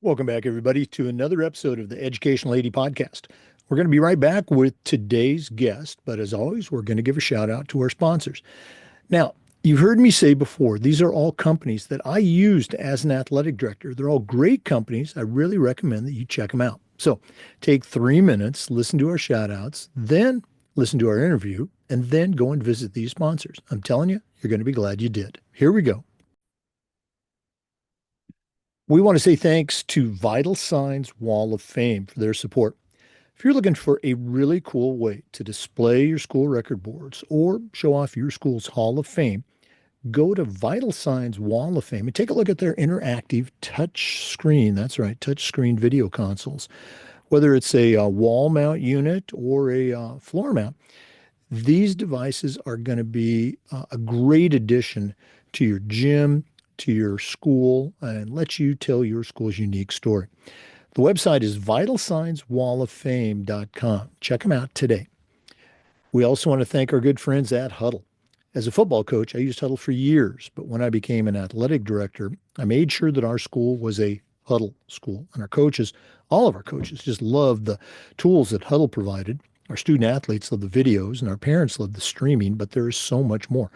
Welcome back, everybody, to another episode of the Education Lady Podcast. We're going to be right back with today's guest, but as always, we're going to give a shout out to our sponsors. Now, you've heard me say before, these are all companies that I used as an athletic director. They're all great companies. I really recommend that you check them out. So take 3 minutes, listen to our shout outs, then listen to our interview, and then go and visit these sponsors. I'm telling you, you're going to be glad you did. Here we go. We want to say thanks to Vital Signs Wall of Fame for their support. If you're looking for a really cool way to display your school record boards or show off your school's Hall of Fame, go to Vital Signs Wall of Fame and take a look at their interactive touch screen. That's right, touch screen video consoles. Whether it's a wall mount unit or a floor mount, these devices are going to be a great addition to your gym, to your school, and let you tell your school's unique story. The website is vitalsignswalloffame.com. Check them out today. We also want to thank our good friends at Huddle. As a football coach, I used Huddle for years, but when I became an athletic director, I made sure that our school was a Huddle school. And our coaches, all of our coaches, just loved the tools that Huddle provided. Our student athletes love the videos, and our parents love the streaming, but there is so much more.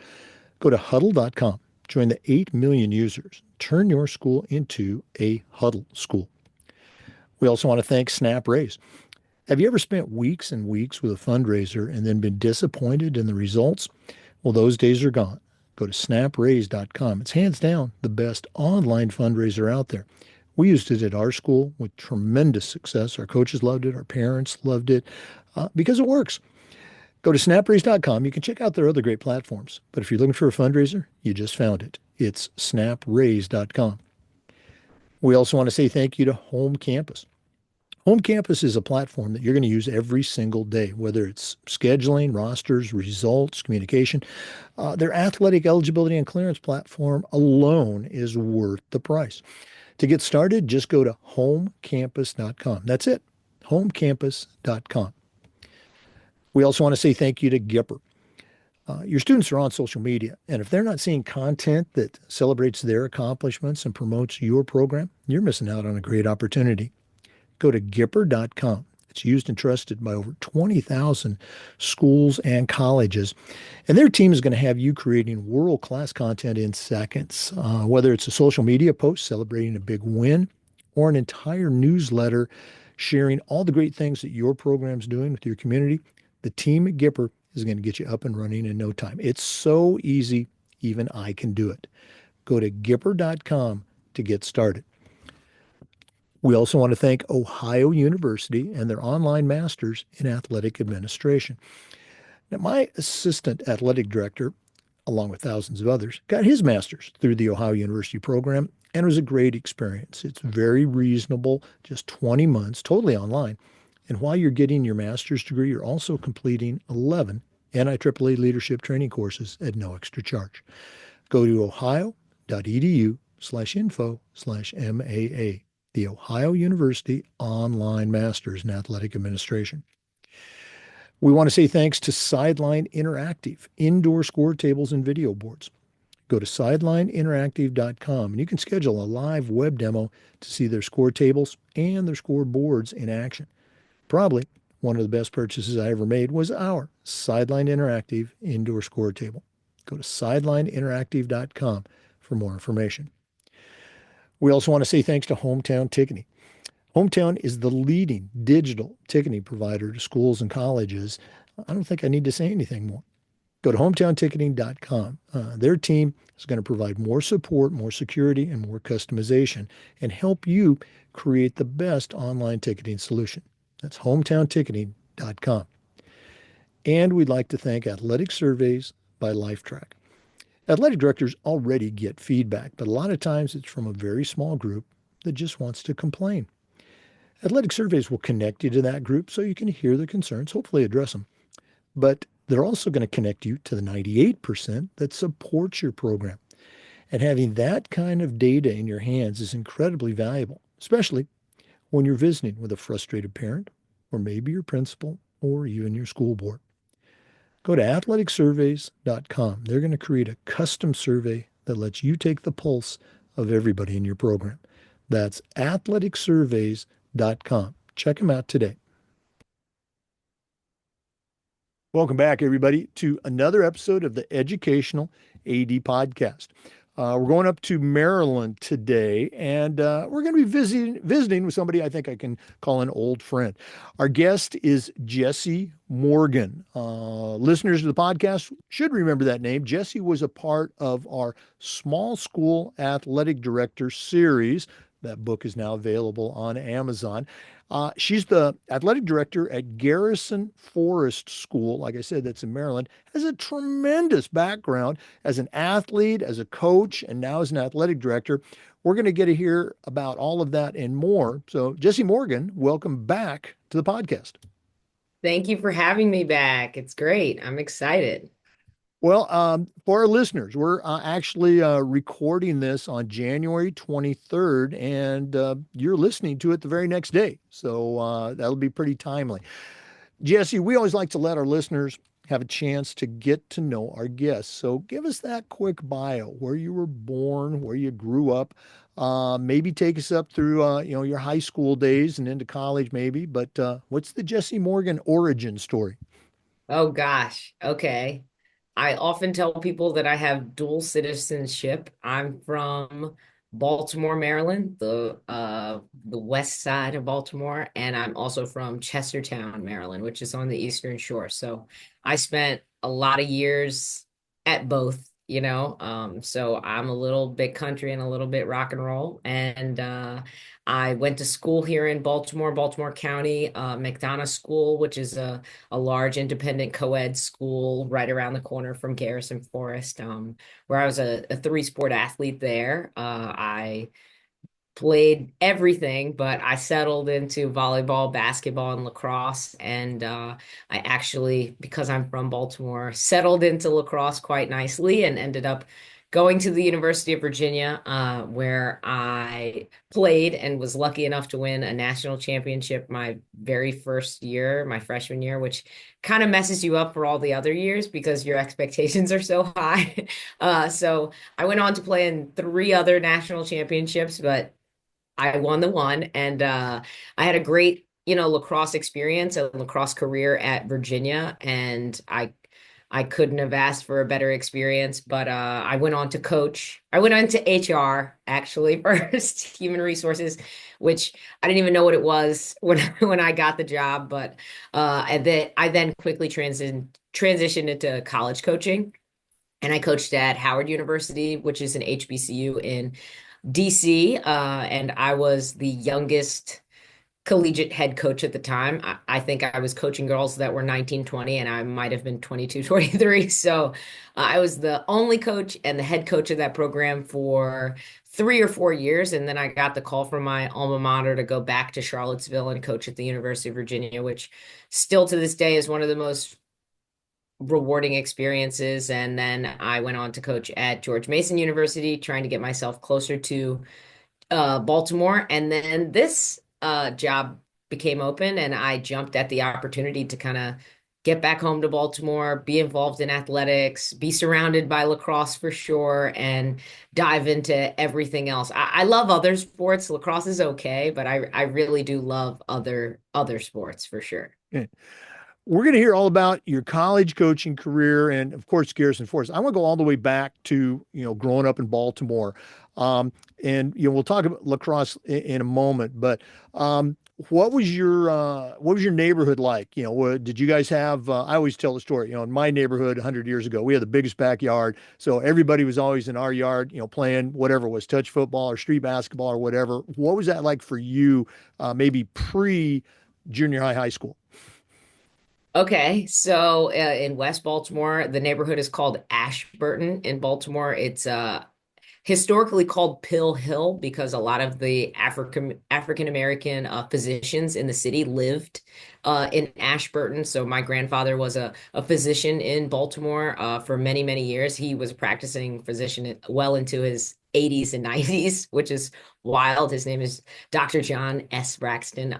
Go to huddle.com, join the 8 million users, turn your school into a Huddle school. We also want to thank Snap Raise. Have you ever spent weeks and weeks with a fundraiser and then been disappointed in the results? Well, those days are gone. Go to snapraise.com. It's hands down the best online fundraiser out there. We used it at our school with tremendous success. Our coaches loved it. Our parents loved it because it works. Go to snapraise.com. You can check out their other great platforms. But if you're looking for a fundraiser, you just found it. It's snapraise.com. We also want to say thank you to Home Campus. Home Campus is a platform that you're going to use every single day, whether it's scheduling, rosters, results, communication. Their athletic eligibility and clearance platform alone is worth the price. To get started, just go to homecampus.com. That's it, homecampus.com. We also want to say thank you to Gipper. Your students are on social media, and if they're not seeing content that celebrates their accomplishments and promotes your program, you're missing out on a great opportunity. Go to Gipper.com. It's used and trusted by over 20,000 schools and colleges. And their team is going to have you creating world-class content in seconds, whether it's a social media post celebrating a big win or an entire newsletter sharing all the great things that your program's doing with your community. The team at Gipper is going to get you up and running in no time. It's so easy, even I can do it. Go to Gipper.com to get started. We also want to thank Ohio University and their online masters in athletic administration. Now, my assistant athletic director, along with thousands of others, got his master's through the Ohio University program, and it was a great experience. It's very reasonable, just 20 months, totally online. And while you're getting your master's degree, you're also completing 11 NIAAA leadership training courses at no extra charge. Go to ohio.edu/info/MAA. The Ohio University Online Masters in Athletic Administration. We want to say thanks to Sideline Interactive, indoor score tables and video boards. Go to sidelineinteractive.com and you can schedule a live web demo to see their score tables and their score boards in action. Probably one of the best purchases I ever made was our Sideline Interactive indoor score table. Go to sidelineinteractive.com for more information. We also want to say thanks to Hometown Ticketing. Hometown is the leading digital ticketing provider to schools and colleges. I don't think I need to say anything more. Go to hometownticketing.com. Their team is going to provide more support, more security, and more customization and help you create the best online ticketing solution. That's hometownticketing.com. And we'd like to thank Athletic Surveys by LifeTrack. Athletic directors already get feedback, but a lot of times it's from a very small group that just wants to complain. Athletic surveys will connect you to that group so you can hear their concerns, hopefully address them. But they're also going to connect you to the 98% that supports your program. And having that kind of data in your hands is incredibly valuable, especially when you're visiting with a frustrated parent, or maybe your principal, or even your school board. Go to athleticsurveys.com. They're going to create a custom survey that lets you take the pulse of everybody in your program. That's athleticsurveys.com. Check them out today. Welcome back, everybody, to another episode of the Educational AD Podcast. We're going up to Maryland today, and we're going to be visiting with somebody I think I can call an old friend. Our guest is Jessy Morgan. Listeners to the podcast should remember that name. Jessy was a part of our Small School Athletic Director series. That book is now available on Amazon. She's the athletic director at Garrison Forest School. Like I said, that's in Maryland. Has a tremendous background as an athlete, as a coach, and now as an athletic director. We're going to get to hear about all of that and more. So, Jessy Morgan, welcome back to the podcast. Thank you for having me back. It's great. I'm excited. Well, for our listeners, we're actually recording this on January 23rd, and you're listening to it the very next day. So that'll be pretty timely. Jessy, we always like to let our listeners have a chance to get to know our guests. So give us that quick bio, where you were born, where you grew up. Maybe take us up through your high school days and into college, maybe. But what's the Jessy Morgan origin story? Oh gosh. Okay. I often tell people that I have dual citizenship. I'm from Baltimore, Maryland, the west side of Baltimore, and I'm also from Chestertown, Maryland, which is on the Eastern Shore. So I spent a lot of years at both, So I'm a little bit country and a little bit rock and roll. And I went to school here in Baltimore, Baltimore County, McDonough School, which is a large independent co-ed school right around the corner from Garrison Forest, where I was a three-sport athlete there. I played everything, but I settled into volleyball, basketball, and lacrosse. And I actually, because I'm from Baltimore, settled into lacrosse quite nicely and ended up going to the University of Virginia, where I played and was lucky enough to win a national championship my very first year, my freshman year, which kind of messes you up for all the other years because your expectations are so high. So I went on to play in three other national championships, but I won the one, and I had a great, lacrosse experience, a lacrosse career at Virginia, and I couldn't have asked for a better experience. But I went on to coach. I went on to HR actually first, human resources, which I didn't even know what it was when when I got the job. But and then I then quickly transitioned into college coaching. And I coached at Howard University, which is an HBCU in DC, and I was the youngest collegiate head coach at the time. I think I was coaching girls that were 19, 20, and I might have been 22, 23. So I was the only coach and the head coach of that program for 3 or 4 years. And then I got the call from my alma mater to go back to Charlottesville and coach at the University of Virginia, which still to this day is one of the most rewarding experiences. And then I went on to coach at George Mason University, trying to get myself closer to Baltimore. And then this job became open, and I jumped at the opportunity to kind of get back home to Baltimore, be involved in athletics, be surrounded by lacrosse for sure, and dive into everything else. I love other sports. Lacrosse is okay, but I really do love other sports for sure. Yeah. We're going to hear all about your college coaching career and, of course, Garrison Forest. I want to go all the way back to, growing up in Baltimore. Um, and, we'll talk about lacrosse in a moment, but what was your neighborhood like? Did you guys have, I always tell the story, in my neighborhood 100 years ago, we had the biggest backyard. So everybody was always in our yard, playing whatever it was, touch football or street basketball or whatever. What was that like for you, maybe pre junior high school? Okay, so in West Baltimore, the neighborhood is called Ashburton in Baltimore. It's historically called Pill Hill because a lot of the African American physicians in the city lived in Ashburton. So my grandfather was a physician in Baltimore for many, many years. He was a practicing physician well into his 80s and 90s, which is wild. His name is Dr. John S. Braxton.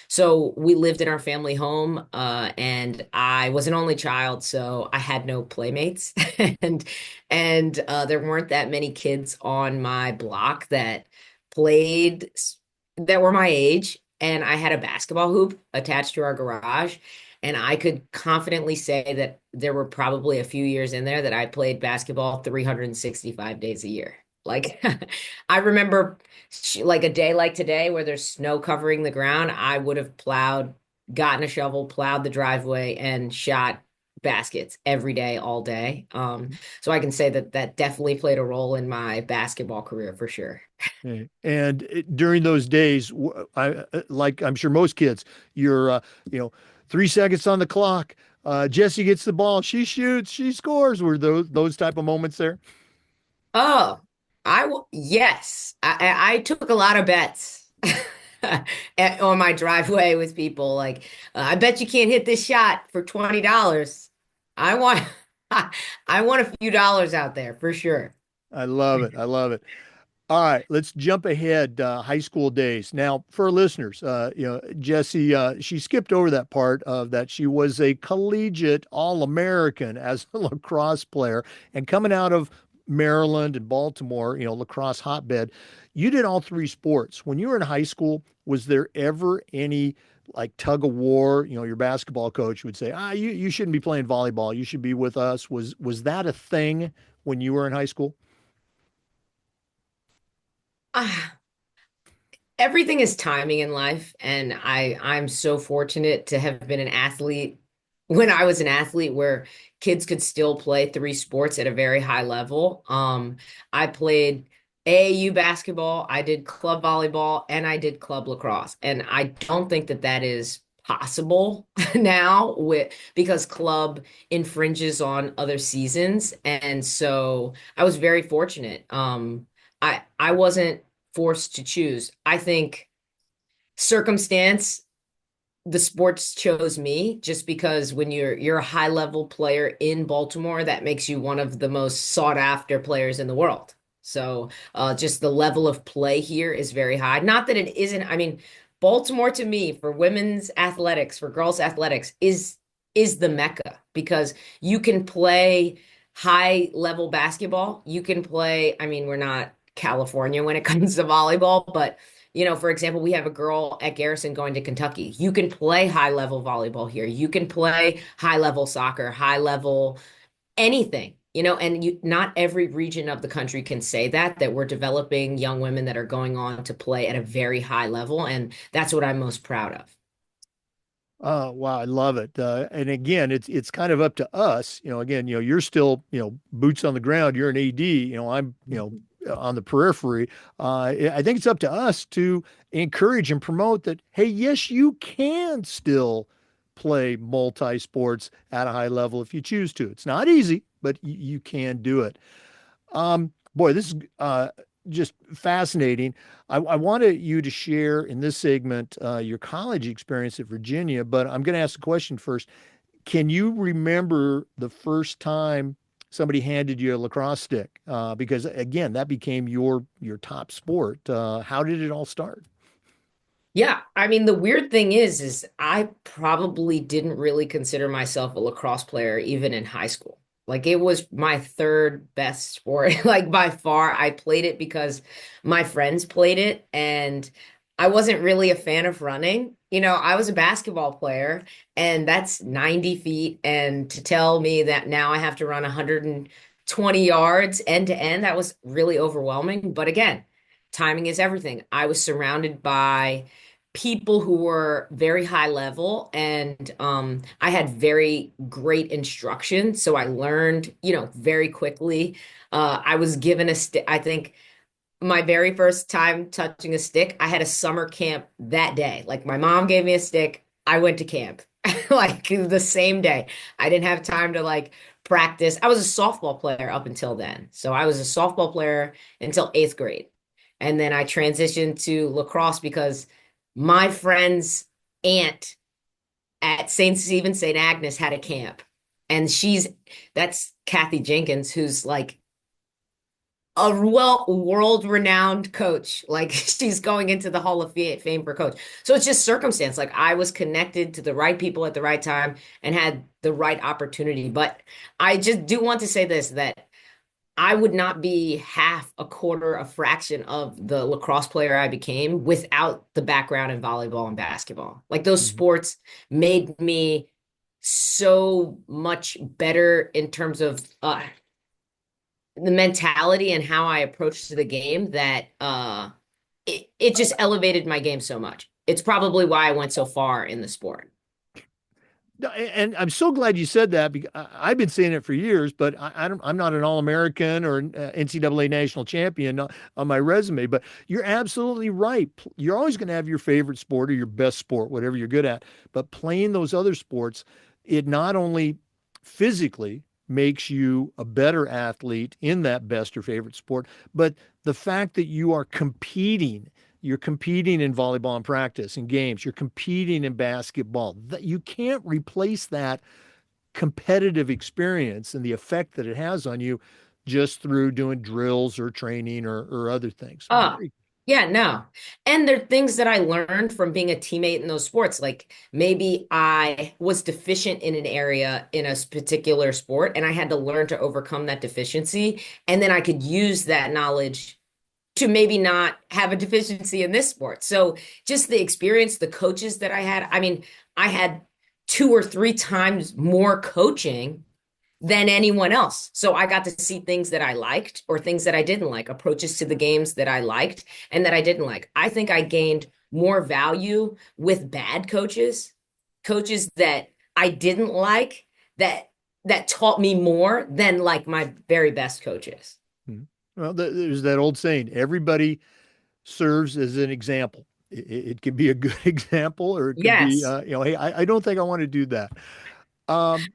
So we lived in our family home, and I was an only child, so I had no playmates, and there weren't that many kids on my block that played that were my age, and I had a basketball hoop attached to our garage. And I could confidently say that there were probably a few years in there that I played basketball 365 days a year. Like, I remember like a day like today where there's snow covering the ground, I would have plowed, gotten a shovel, plowed the driveway, and shot baskets every day, all day. So I can say that that definitely played a role in my basketball career for sure. Okay. And during those days, like I'm sure most kids, you're, 3 seconds on the clock. Jesse gets the ball. She shoots. She scores. Were those type of moments there? Oh, yes, I took a lot of bets on my driveway with people. Like, I bet you can't hit this shot for $20. I want, I want a few dollars out there for sure. I love it. I love it. All right, let's jump ahead. High school days. Now, for our listeners, Jesse, she skipped over that part of that she was a collegiate All-American as a lacrosse player, and coming out of Maryland and Baltimore, lacrosse hotbed. You did all three sports. When you were in high school, was there ever any like tug of war? Your basketball coach would say, you shouldn't be playing volleyball. You should be with us. Was that a thing when you were in high school? Ah, everything is timing in life, and I'm so fortunate to have been an athlete when I was an athlete where kids could still play three sports at a very high level. I played AAU basketball, I did club volleyball, and I did club lacrosse. And I don't think that that is possible now with because club infringes on other seasons. And so I was very fortunate. I wasn't forced to choose. I think circumstance, the sports chose me just because when you're a high level player in Baltimore, that makes you one of the most sought after players in the world. So just the level of play here is very high. Not that it isn't. I mean, Baltimore to me for women's athletics, for girls athletics is the mecca because you can play high level basketball. You can play, I mean, we're not California when it comes to volleyball, but for example, we have a girl at Garrison going to Kentucky. You can play high level volleyball here. You can play high level soccer, high level anything, and not every region of the country can say that we're developing young women that are going on to play at a very high level. And that's what I'm most proud of. Oh, wow, I love it. And again, it's kind of up to us. Again, you're still, boots on the ground. You're an AD. I'm, on the periphery. I think it's up to us to encourage and promote that. Hey, yes, you can still play multi sports at a high level if you choose to. It's not easy, but you can do it. Boy, this is just fascinating. I wanted you to share in this segment your college experience at Virginia, but I'm going to ask the question first. Can you remember the first time somebody handed you a lacrosse stick? Because again, that became your top sport. How did it all start? Yeah, I mean the weird thing is I probably didn't really consider myself a lacrosse player even in high school. Like it was my third best sport, like by far. I played it because my friends played it and I wasn't really a fan of running. I was a basketball player and that's 90 feet and to tell me that now I have to run 120 yards end to end, that was really overwhelming. But again, timing is everything. I was surrounded by people who were very high level and I had very great instruction so I learned very quickly. I was given a stick. I think my very first time touching a stick, I had a summer camp that day. Like my mom gave me a stick, I went to camp like the same day. I didn't have time to like practice. I was a softball player up until then, so I was a softball player until 8th grade. And then I transitioned to lacrosse because my friend's aunt at St. Stephen St. Agnes had a camp. And that's Kathy Jenkins, who's like a world renowned coach. Like she's going into the Hall of Fame for coach. So it's just circumstance. Like I was connected to the right people at the right time and had the right opportunity. But I just do want to say this that I would not be half, a quarter, a fraction of the lacrosse player I became without the background in volleyball and basketball. Like those Mhm. sports made me so much better in terms of the mentality and how I approached the game that it just elevated my game so much. It's probably why I went so far in the sport. No, and I'm so glad you said that because I've been saying it for years, but I'm not an All-American or an NCAA national champion on my resume. But you're absolutely right. You're always going to have your favorite sport or your best sport, whatever you're good at. But playing those other sports, it not only physically makes you a better athlete in that best or favorite sport, but the fact that you're competing in volleyball and practice and games. You're competing in basketball. You can't replace that competitive experience and the effect that it has on you just through doing drills or training or other things. Oh, yeah, no. And there are things that I learned from being a teammate in those sports. Like maybe I was deficient in an area in a particular sport, and I had to learn to overcome that deficiency. And then I could use that knowledge to maybe not have a deficiency in this sport. So just the experience, the coaches that I had, I mean, I had two or three times more coaching than anyone else. So I got to see things that I liked or things that I didn't like, approaches to the games that I liked and that I didn't like. I think I gained more value with bad coaches, coaches that I didn't like, that taught me more than like my very best coaches. Mhm. Well, there's that old saying, everybody serves as an example. It can be a good example or it could be, Yes. hey, I don't think I want to do that. Um,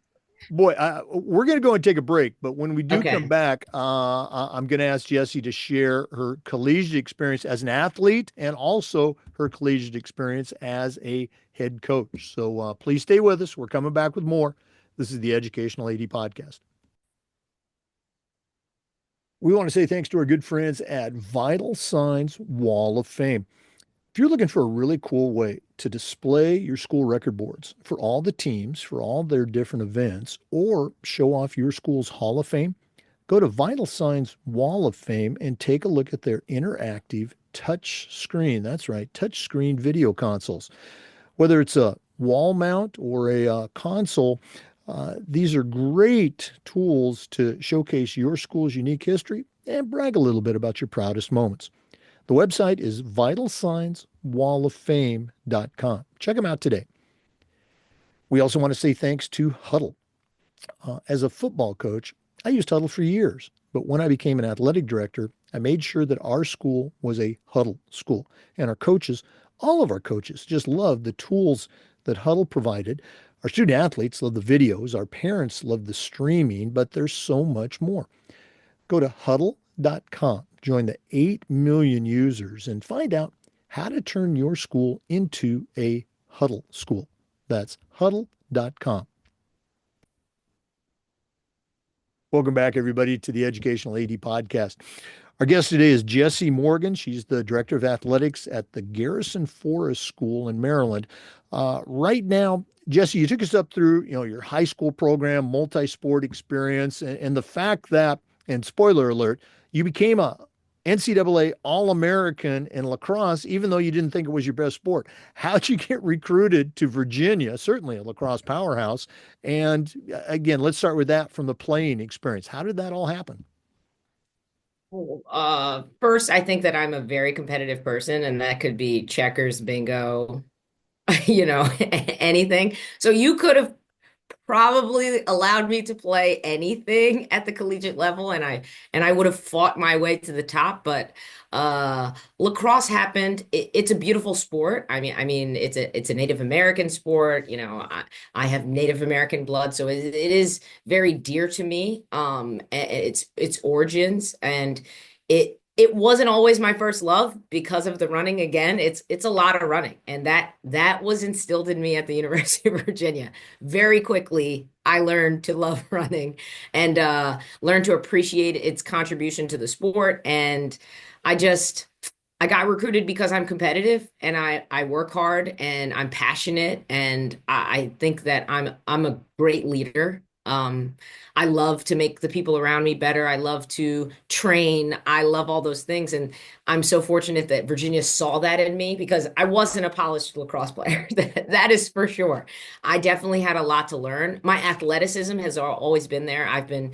Boy, we're going to go and take a break, but when we do come Okay. back, I'm going to ask Jessy to share her collegiate experience as an athlete and also her collegiate experience as a head coach. So please stay with us. We're coming back with more. This is the Educational AD Podcast. We want to say thanks to our good friends at Vital Signs Wall of Fame. If you're looking for a really cool way to display your school record boards for all the teams, for all their different events, or show off your school's Hall of Fame, go to Vital Signs Wall of Fame and take a look at their interactive touch screen. That's right, touch screen video consoles. Whether it's a wall mount or a console, these are great tools to showcase your school's unique history and brag a little bit about your proudest moments. The website is vitalsignswalloffame.com. Check them out today. We also want to say thanks to Huddle. As a football coach, I used Huddle for years, but when I became an athletic director, I made sure that our school was a Huddle school. And our coaches, all of our coaches, just loved the tools that Huddle provided. Our student athletes love the videos, our parents love the streaming, but there's so much more. Go to huddle.com, join the 8 million users, and find out how to turn your school into a Huddle school. That's huddle.com. Welcome back, everybody, to the Educational AD Podcast. Our guest today is Jessy Morgan. She's the director of athletics at the Garrison Forest School in Maryland. Right now, Jessy, you took us up through, your high school program, multi-sport experience, and the fact that, and spoiler alert, you became a NCAA All-American in lacrosse, even though you didn't think it was your best sport. How'd you get recruited to Virginia, certainly a lacrosse powerhouse? And again, let's start with that from the playing experience. How did that all happen? First, I think that I'm a very competitive person, and that could be checkers, bingo, anything. So you could have probably allowed me to play anything at the collegiate level, and I would have fought my way to the top. But lacrosse happened. It's a beautiful sport. I mean it's a Native American sport. I have Native American blood, so it is very dear to me. Its origins, and it wasn't always my first love because of the running. Again, it's a lot of running, and that was instilled in me at the University of Virginia. Very quickly, I learned to love running and learned to appreciate its contribution to the sport. And I just I got recruited because I'm competitive and I work hard and I'm passionate and I think that I'm a great leader. Um, I love to make the people around me better. I love to train. I love all those things. And I'm so fortunate that Virginia saw that in me because I wasn't a polished lacrosse player. That is for sure. I definitely had a lot to learn. My athleticism has always been there. I've been,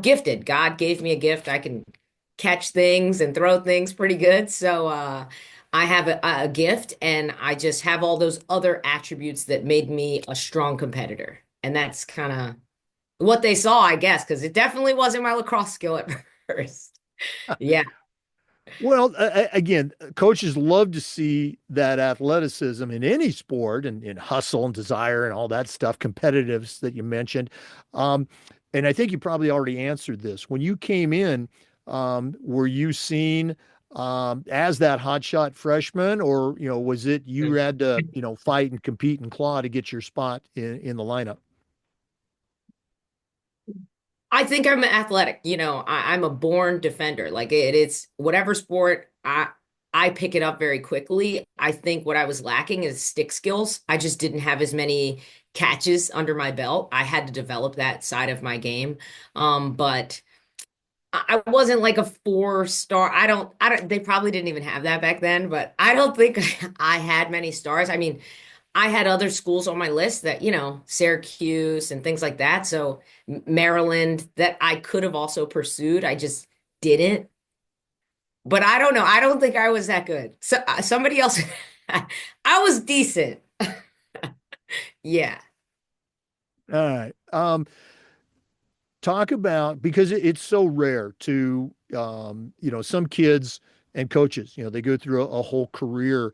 gifted. God gave me a gift. I can catch things and throw things pretty good. So, I have a gift and I just have all those other attributes that made me a strong competitor. And that's kind of what they saw, I guess, because it definitely wasn't my lacrosse skill at first. Yeah. Well, again, coaches love to see that athleticism in any sport and in hustle and desire and all that stuff, competitiveness that you mentioned. Um, and I think you probably already answered this. When you came in, were you seen as that hotshot freshman, or was it you had to fight and compete and claw to get your spot in the lineup? I think I'm athletic. I'm a born defender. Like it's whatever sport I pick it up very quickly. I think what I was lacking is stick skills. I just didn't have as many catches under my belt. I had to develop that side of my game. But I wasn't like a four-star. I don't, they probably didn't even have that back then, but I don't think I had many stars. I mean, I had other schools on my list that, Syracuse and things like that. So Maryland that I could have also pursued. I just didn't. But I don't know. I don't think I was that good. So somebody else, I was decent. Yeah. All right. Talk about, because it's so rare to some kids and coaches, they go through a whole career.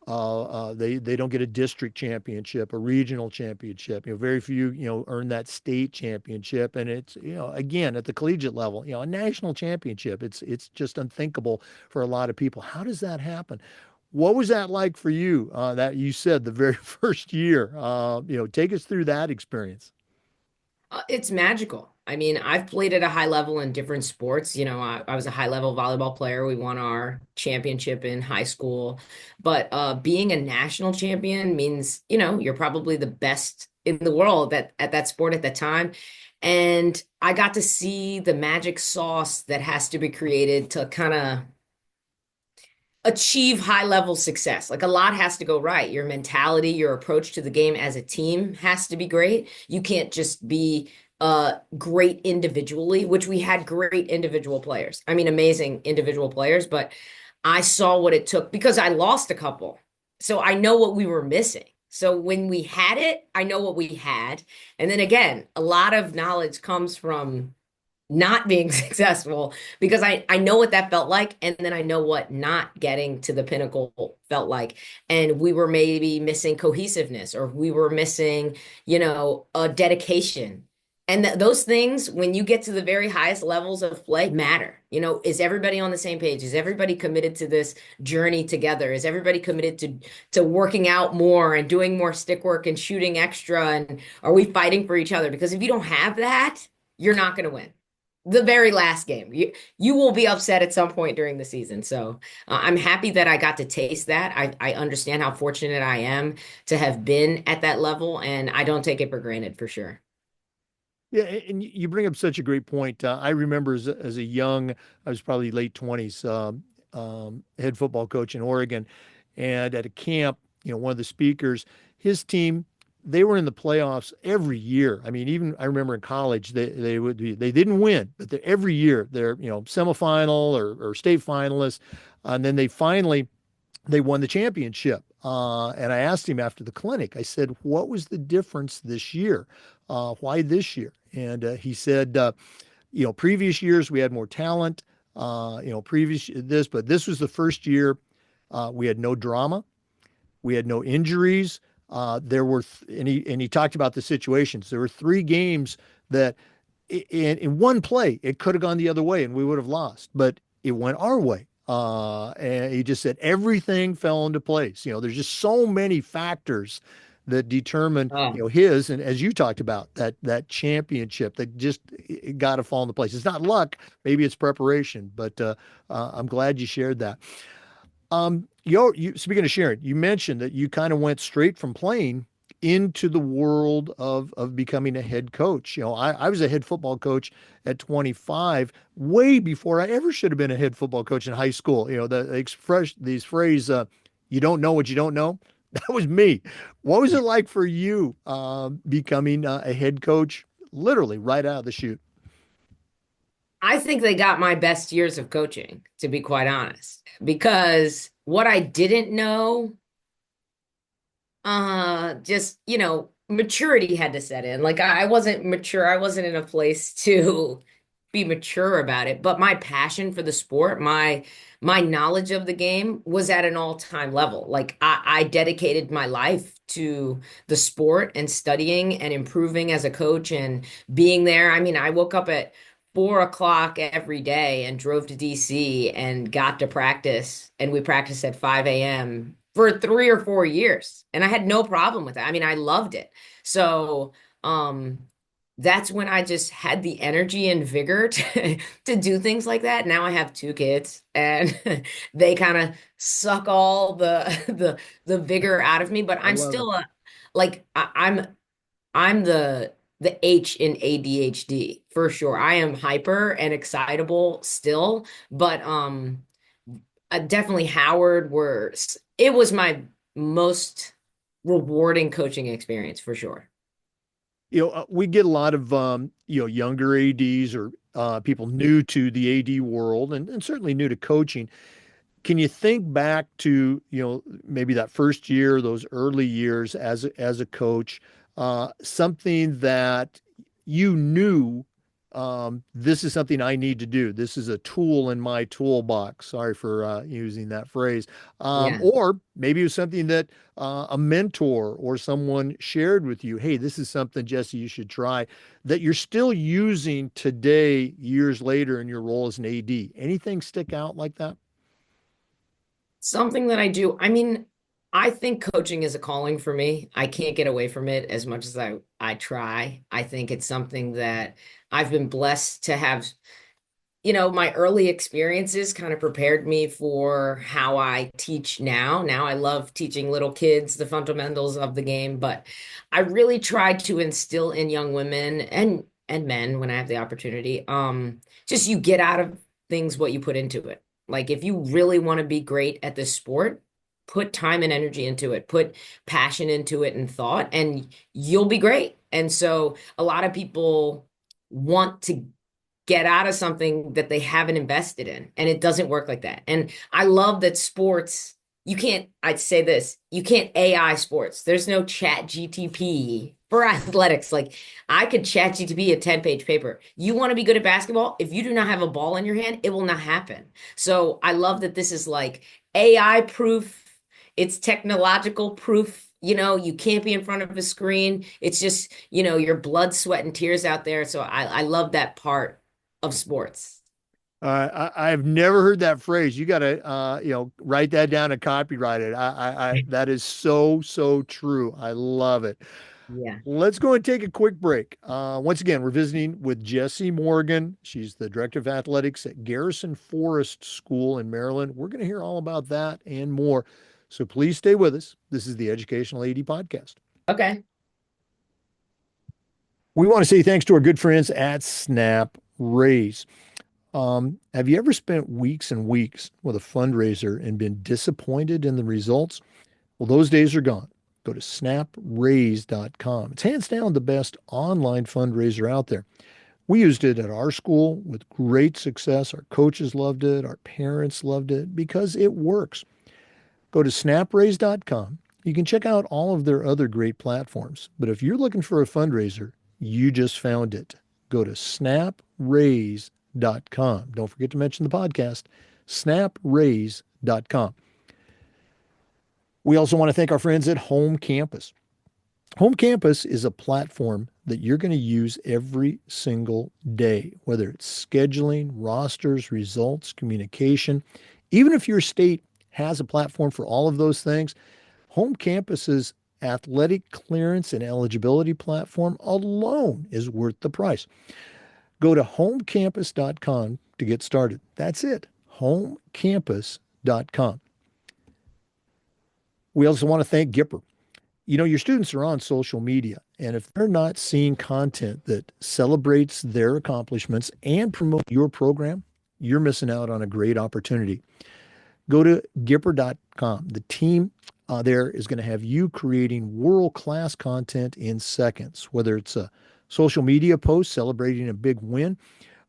They don't get a district championship, a regional championship. Very few earn that state championship, and it's again at the collegiate level, a national championship. It's just unthinkable for a lot of people. How does that happen? What was that like for you? That you said the very first year. Take us through that experience. It's magical. I mean, I've played at a high level in different sports. I was a high level volleyball player. We won our championship in high school. But being a national champion means, you're probably the best in the world at that sport at that time. And I got to see the magic sauce that has to be created to kind of achieve high level success. Like a lot has to go right. Your mentality, your approach to the game as a team has to be great. You can't just be great individually, which we had great individual players. I mean, amazing individual players, but I saw what it took because I lost a couple. So I know what we were missing. So when we had it, I know what we had. And then again, a lot of knowledge comes from not being successful because I know what that felt like and then I know what not getting to the pinnacle felt like, and we were maybe missing cohesiveness or we were missing a dedication, and those things when you get to the very highest levels of play matter. Is everybody on the same page? Is everybody committed to this journey together? Is everybody committed to working out more and doing more stick work and shooting extra, and are we fighting for each other? Because if you don't have that, you're not going to win the very last game. You will be upset at some point during the season. So I'm happy that I got to taste that. I understand how fortunate I am to have been at that level, and I don't take it for granted for sure. Yeah, and you bring up such a great point. I remember as a young, I was probably late 20s, head football coach in Oregon, and at a camp, one of the speakers, his team, they were in the playoffs every year. I mean, even I remember in college, they didn't win, but every year they're semifinal or state finalists, and then they won the championship. And I asked him after the clinic, I said, what was the difference this year? Why this year? And he said, previous years we had more talent, previous this, but this was the first year we had no drama. We had no injuries. There were, and he talked about the situations. There were three games that in one play, it could have gone the other way and we would have lost, but it went our way. And he just said everything fell into place. There's just so many factors that determine, Oh, his, and as you talked about, that championship that just got to fall into place. It's not luck, maybe it's preparation, but I'm glad you shared that. Speaking of sharing, you mentioned that you kind of went straight from playing into the world of becoming a head coach. I was a head football coach at 25, way before I ever should have been a head football coach in high school. These phrase, you don't know what you don't know. That was me. What was it like for you becoming a head coach, literally right out of the chute? I think they got my best years of coaching, to be quite honest, because what I didn't know, just, maturity had to set in. Like I wasn't mature. I wasn't in a place to be mature about it, but my passion for the sport, my knowledge of the game was at an all-time level. Like I dedicated my life to the sport and studying and improving as a coach and being there. I mean, I woke up at 4 o'clock every day and drove to DC and got to practice, and we practiced at 5 a.m. for 3 or 4 years. And I had no problem with that. I mean, I loved it. So, that's when I just had the energy and vigor to do things like that. Now I have two kids and they kind of suck all the vigor out of me, but I I'm love it. still I'm the H in ADHD for sure. I am hyper and excitable still, but definitely Howard it was my most rewarding coaching experience for sure. We get a lot of younger ADs or people new to the AD world, and certainly new to coaching. Can you think back to, maybe that first year, those early years as a coach, something that you knew, this is something I need to do. This is a tool in my toolbox. Sorry for using that phrase. Yeah. Or maybe it was something that a mentor or someone shared with you. Hey, this is something, Jesse, you should try, that you're still using today, years later in your role as an AD. Anything stick out like that? Something that I do. I mean, I think coaching is a calling for me. I can't get away from it as much as I try. I think it's something that I've been blessed to have. My early experiences kind of prepared me for how I teach now. Now I love teaching little kids the fundamentals of the game, but I really try to instill in young women and men when I have the opportunity, just you get out of things what you put into it. Like if you really want to be great at this sport, put time and energy into it, put passion into it and thought, and you'll be great. And so a lot of people want to get out of something that they haven't invested in. And it doesn't work like that. And I love that sports, I'd say this, you can't AI sports. There's no chat GTP for athletics. Like I could chat GTP a 10-page paper. You want to be good at basketball? If you do not have a ball in your hand, it will not happen. So I love that this is like AI proof. It's technological proof. You can't be in front of a screen. It's just, your blood, sweat, and tears out there. So I love that part of sports. I've never heard that phrase. You got to, write that down and copyright it. That is so, so true. I love it. Yeah. Let's go and take a quick break. Once again, we're visiting with Jessy Morgan. She's the director of athletics at Garrison Forest School in Maryland. We're going to hear all about that and more. So please stay with us. This is the Educational AD Podcast. Okay. We want to say thanks to our good friends at Snap Raise. Have you ever spent weeks and weeks with a fundraiser and been disappointed in the results? Well, those days are gone. Go to snapraise.com. It's hands down the best online fundraiser out there. We used it at our school with great success. Our coaches loved it. Our parents loved it because it works. Go to snapraise.com. You can check out all of their other great platforms. But if you're looking for a fundraiser, you just found it. Go to snapraise.com. Don't forget to mention the podcast, snapraise.com. We also want to thank our friends at Home Campus. Home Campus is a platform that you're going to use every single day, whether it's scheduling, rosters, results, communication. Even if your state has a platform for all of those things, Home Campus's athletic clearance and eligibility platform alone is worth the price. Go to homecampus.com to get started. That's it, homecampus.com. We also want to thank Gipper. Your students are on social media, and if they're not seeing content that celebrates their accomplishments and promote your program, you're missing out on a great opportunity. Go to Gipper.com. The team there is going to have you creating world-class content in seconds, whether it's a social media post celebrating a big win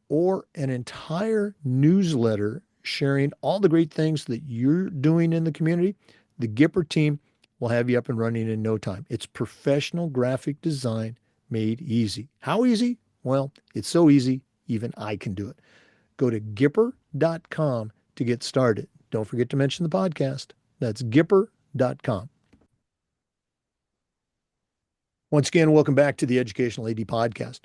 or an entire newsletter sharing all the great things that you're doing in the community. The Gipper team will have you up and running in no time. It's professional graphic design made easy. How easy? Well, it's so easy, even I can do it. Go to Gipper.com to get started. Don't forget to mention the podcast. That's Gipper.com. Once again, welcome back to the Educational AD Podcast.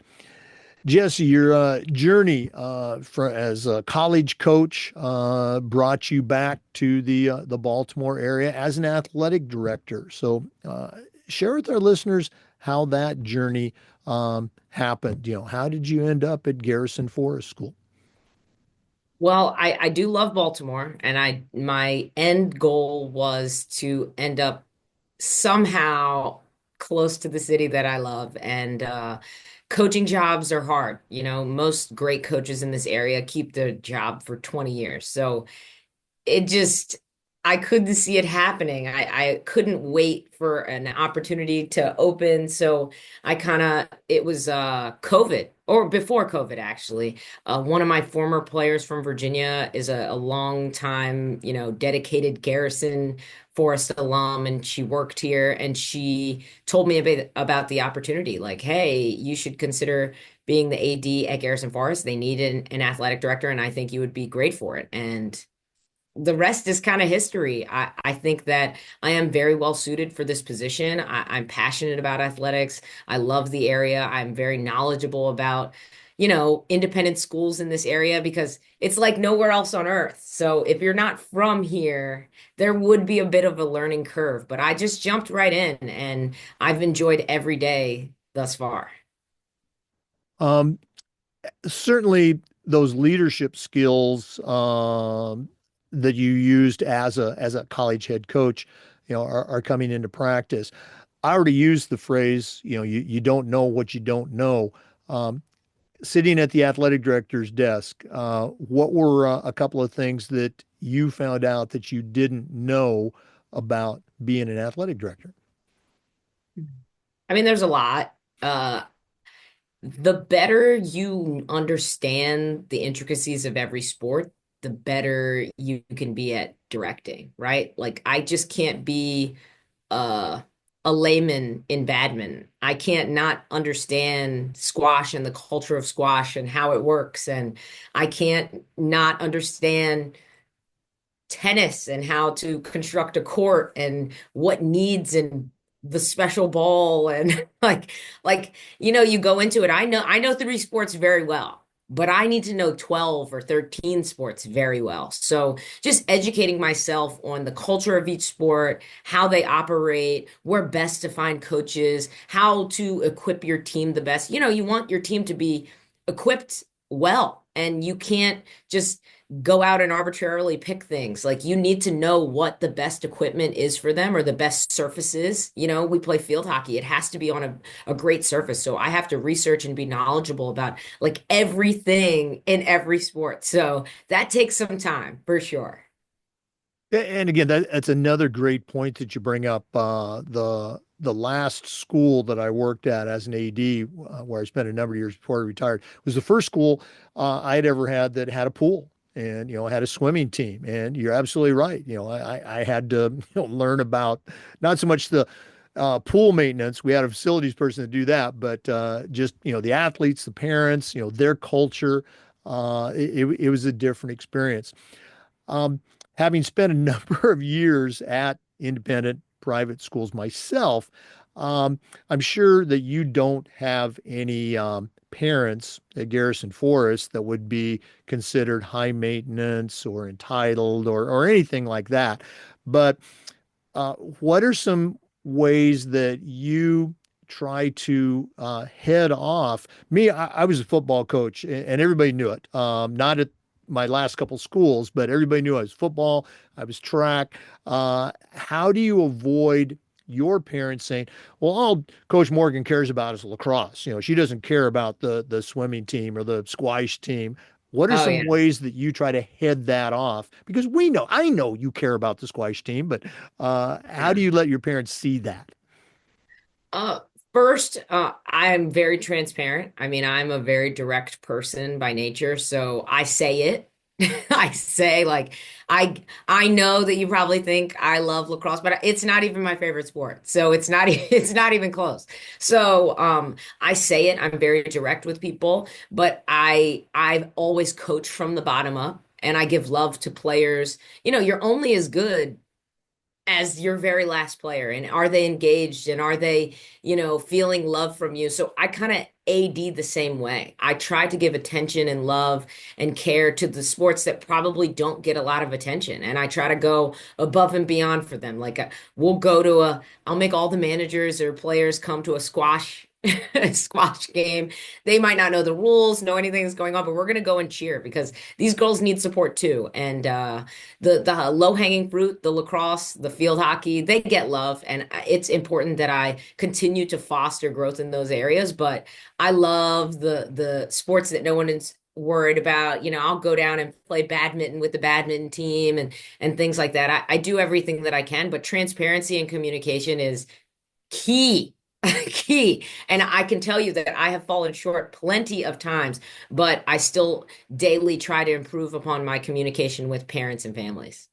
Jessy, your journey as a college coach brought you back to the Baltimore area as an athletic director. So share with our listeners how that journey happened. How did you end up at Garrison Forest School? Well, I do love Baltimore, and my end goal was to end up somehow close to the city that I love. And coaching jobs are hard. Most great coaches in this area keep their job for 20 years. So it just I couldn't see it happening. I couldn't wait for an opportunity to open. So it was COVID or before COVID actually. One of my former players from Virginia is a long time, dedicated Garrison Forest alum, and she worked here, and she told me a bit about the opportunity. Like, hey, you should consider being the AD at Garrison Forest. They need an athletic director, and I think you would be great for it. And the rest is kind of history. I think that I am very well suited for this position. I'm passionate about athletics. I love the area. I'm very knowledgeable about, independent schools in this area because it's like nowhere else on earth. So if you're not from here, there would be a bit of a learning curve, but I just jumped right in and I've enjoyed every day thus far. Um, Certainly those leadership skills that you used as a college head coach, are coming into practice. I already used the phrase, you don't know what you don't know. Um, Sitting at the athletic director's desk, what were a couple of things that you found out that you didn't know about being an athletic director? I mean, there's a lot. The better you understand the intricacies of every sport, the better you can be at directing, right? Like I just can't be uh, a layman in badminton. I can't not understand squash and the culture of squash and how it works, and I can't not understand tennis and how to construct a court and what needs and the special ball and you go into it. I know three sports very well, but I need to know 12 or 13 sports very well. So just educating myself on the culture of each sport, how they operate, where best to find coaches, how to equip your team the best. You want your team to be equipped well, and you can't just go out and arbitrarily pick things. Like you need to know what the best equipment is for them or the best surfaces. We play field hockey. It has to be on a great surface. So I have to research and be knowledgeable about like everything in every sport. So that takes some time for sure. And again, that's another great point that you bring up. The last school that I worked at as an AD, where I spent a number of years before I retired, was the first school I had ever had that had a pool and had a swimming team. And you're absolutely right. I had to learn about not so much the pool maintenance. We had a facilities person to do that, but just the athletes, the parents, their culture. It was a different experience. Um, Having spent a number of years at independent private schools myself, I'm sure that you don't have any parents at Garrison Forest that would be considered high maintenance or entitled or anything like that. But what are some ways that you try to head off? Me, I was a football coach, and everybody knew it. Not at my last couple schools, but everybody knew I was football, I was track. How do you avoid your parents saying, well, all Coach Morgan cares about is lacrosse. She doesn't care about the swimming team or the squash team. What are Oh some yeah. ways that you try to head that off? Because I know you care about the squash team, but how Yeah. do you let your parents see that? Uh, First, I'm very transparent. I mean, I'm a very direct person by nature, so I say it. I say like I I know that you probably think I love lacrosse, but it's not even my favorite sport. So it's not even close. So I say it. I'm very direct with people, but I've always coached from the bottom up and I give love to players. You know, you're only as good as your very last player, and are they engaged, and are they, feeling love from you? So I kind of AD the same way. I try to give attention and love and care to the sports that probably don't get a lot of attention, and I try to go above and beyond for them. Like we'll go to I'll make all the managers or players come to a squash squash game. They might not know the rules, know anything that's going on, but we're going to go and cheer because these girls need support too. And the low-hanging fruit, the lacrosse, the field hockey, they get love, and it's important that I continue to foster growth in those areas. But I love the sports that no one is worried about. I'll go down and play badminton with the badminton team and things like that. I do everything that I can, but transparency and communication is key. Key. And I can tell you that I have fallen short plenty of times, but I still daily try to improve upon my communication with parents and families.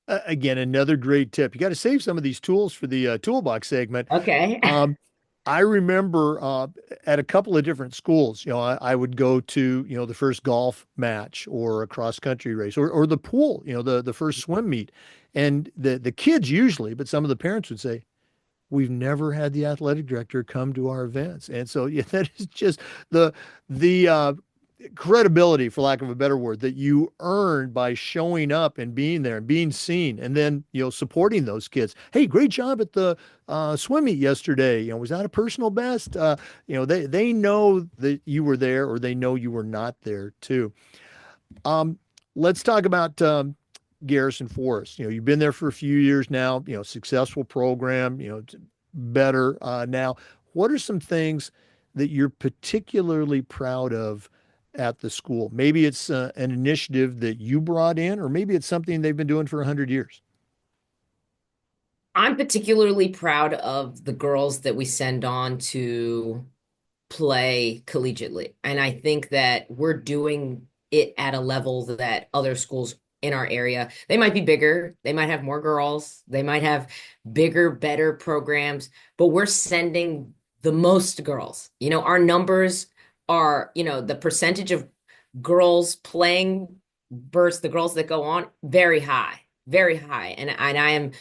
Again, another great tip. You got to save some of these tools for the toolbox segment. Okay. Um, I remember at a couple of different schools, I would go to, the first golf match or a cross country race or the pool, the first swim meet. And the kids usually, but some of the parents would say, we've never had the athletic director come to our events. And so, yeah, that is just the credibility, for lack of a better word, that you earn by showing up and being there and being seen, and then supporting those kids. Hey, great job at the swim meet yesterday. Was that a personal best? They know that you were there, or they know you were not there too. Um, let's talk about Garrison Forest. You've been there for a few years now. Successful program. Better now. What are some things that you're particularly proud of at the school? Maybe it's an initiative that you brought in, or maybe it's something they've been doing for 100 years. I'm particularly proud of the girls that we send on to play collegiately. And I think that we're doing it at a level that other schools in our area, they might be bigger, they might have more girls, they might have bigger, better programs, but we're sending the most girls. Our numbers are, the percentage of girls playing versus the girls that go on, very high, very high. And I am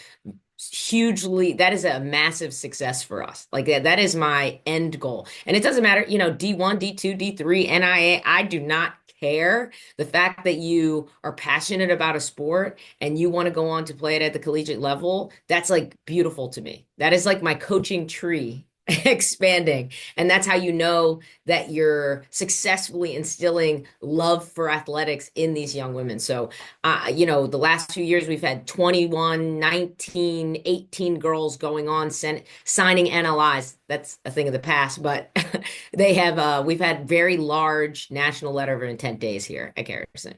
hugely, that is a massive success for us. Like that is my end goal. And it doesn't matter, D1, D2, D3, NIA, I do not care. The fact that you are passionate about a sport and you want to go on to play it at the collegiate level, that's like beautiful to me. That is like my coaching tree expanding. And that's how you know that you're successfully instilling love for athletics in these young women. So, the last 2 years we've had 21, 19, 18 girls going on signing NLIs. That's a thing of the past, but we've had very large national letter of intent days here at Garrison.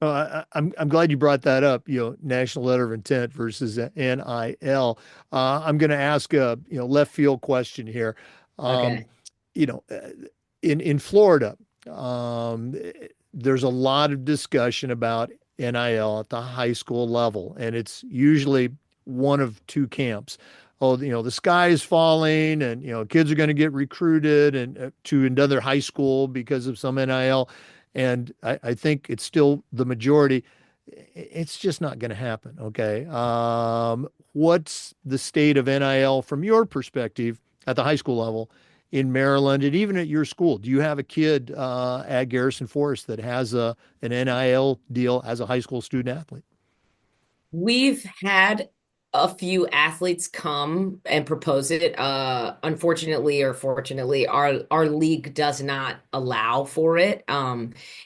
I'm glad you brought that up. National letter of intent versus NIL. I'm going to ask a left field question here. Um, Okay. you know, uh, in Florida, um, there's a lot of discussion about NIL at the high school level, and it's usually one of two camps. Oh, the sky is falling, and kids are going to get recruited and to another high school because of some NIL. And I think it's still the majority. It's just not going to happen. Okay. What's the state of NIL from your perspective at the high school level in Maryland and even at your school? Do you have a kid at Garrison Forest that has an NIL deal as a high school student athlete? We've had a few athletes come and propose it. Unfortunately or fortunately, our league does not allow for it.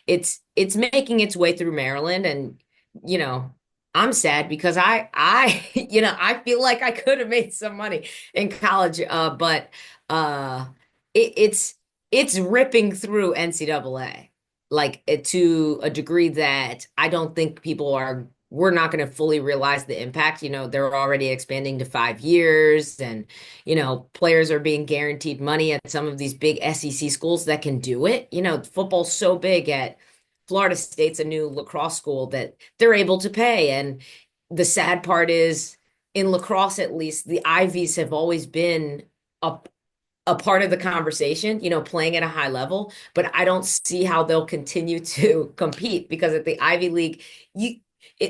It's making its way through Maryland, and you know, I'm sad because I feel like I could have made some money in college, but uh, it's ripping through NCAA like to a degree that I don't think people are. We're not going to fully realize the impact. They're already expanding to 5 years, and players are being guaranteed money at some of these big SEC schools that can do it. Football's so big at Florida State's a new lacrosse school that they're able to pay. And the sad part is, in lacrosse, at least, the Ivies have always been a, a part of the conversation, playing at a high level. But I don't see how they'll continue to compete because at the Ivy League,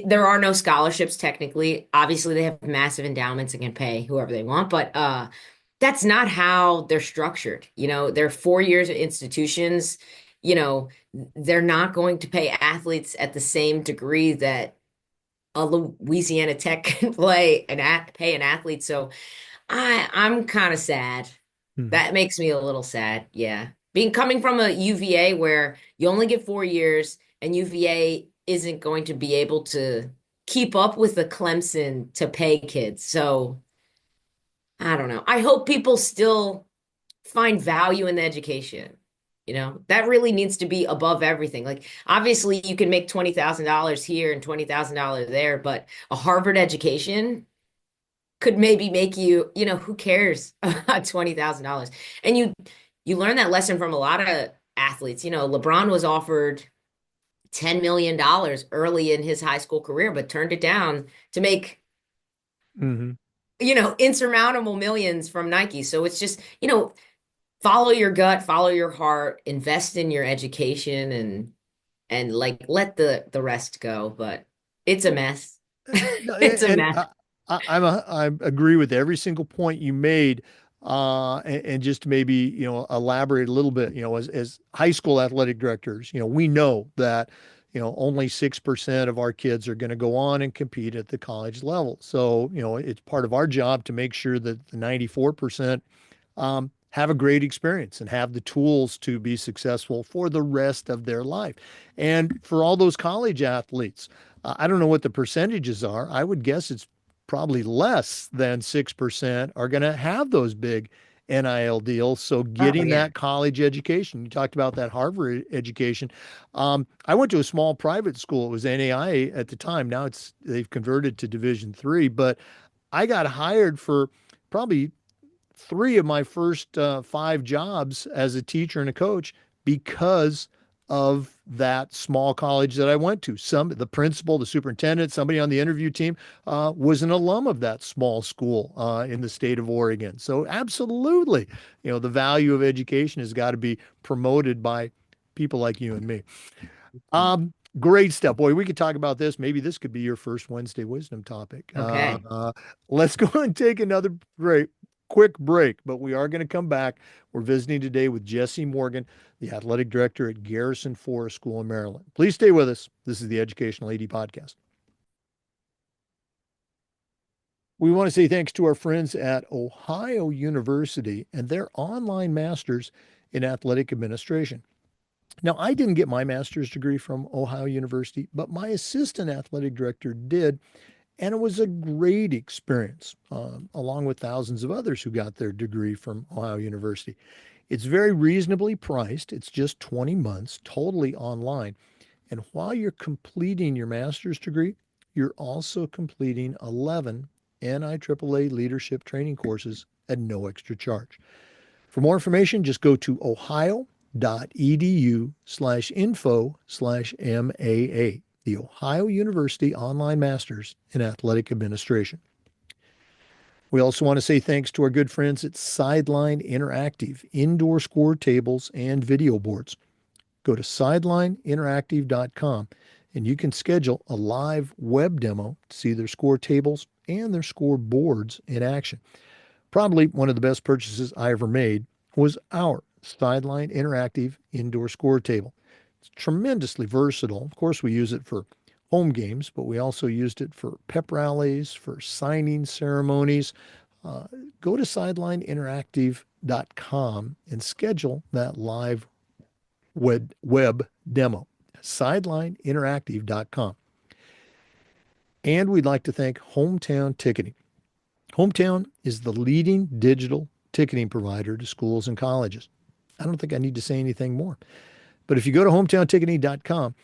there are no scholarships technically. Obviously, they have massive endowments and can pay whoever they want, but that's not how they're structured. They're 4 years of institutions. You know, they're not going to pay athletes at the same degree that a Louisiana Tech can pay an athlete. So I'm kind of sad. Mhm. That makes me a little sad. Yeah. Being coming from a UVA where you only get 4 years and UVA isn't going to be able to keep up with the Clemson to pay kids. So I don't know. I hope people still find value in the education. That really needs to be above everything. Like, obviously, you can make $20,000 here and $20,000 there, but a Harvard education could maybe make who cares about $20,000? And you learn that lesson from a lot of athletes. LeBron was offered $10 million early in his high school career, but turned it down to make, Mhm. insurmountable millions from Nike. So it's just, follow your gut, follow your heart, invest in your education and like let the rest go. But it's a mess. No, It's a and mess. I agree with every single point you made. And just to maybe, elaborate a little bit, as high school athletic directors, we know that, only 6% of our kids are going to go on and compete at the college level. So, it's part of our job to make sure that the 94% have a great experience and have the tools to be successful for the rest of their life. And for all those college athletes, I don't know what the percentages are. I would guess it's probably less than 6% are going to have those big NIL deals. So Oh getting yeah. that college education, you talked about that Harvard education. I went to a small private school. It was NAIA at the time. Now they've converted to Division III, but I got hired for probably three of my first five jobs as a teacher and a coach because of that small college that I went to. The principal, the superintendent, somebody on the interview team was an alum of that small school in the state of Oregon. So absolutely, the value of education has got to be promoted by people like you and me. Great stuff, boy. We could talk about this. Maybe this could be your first Wednesday wisdom topic. Okay. Let's go and take another quick break, but we are going to come back. We're visiting today with Jessy Morgan, the athletic director at Garrison Forest School in Maryland. Please stay with us. This is the Educational AD Podcast. We want to say thanks to our friends at Ohio University and their online masters in athletic administration. Now, I didn't get my master's degree from Ohio University, but my assistant athletic director did, and it was a great experience, along with thousands of others who got their degree from Ohio University. It's very reasonably priced. It's just 20 months, totally online. And while you're completing your master's degree, you're also completing 11 NIAAA leadership training courses at no extra charge. For more information, just go to ohio.edu/info/MAA, the Ohio University Online Masters in Athletic Administration. We also want to say thanks to our good friends at Sideline Interactive, indoor score tables and video boards. Go to sidelineinteractive.com and you can schedule a live web demo to see their score tables and their score boards in action. Probably one of the best purchases I ever made was our Sideline Interactive indoor score table. It's tremendously versatile. Of course, we use it for home games, but we also used it for pep rallies, for signing ceremonies. Uh, Go to sidelineinteractive.com and schedule that live web demo. Sidelineinteractive.com. And we'd like to thank Hometown Ticketing. Hometown is the leading digital ticketing provider to schools and colleges. I don't think I need to say anything more. But if you go to hometownticketing.com,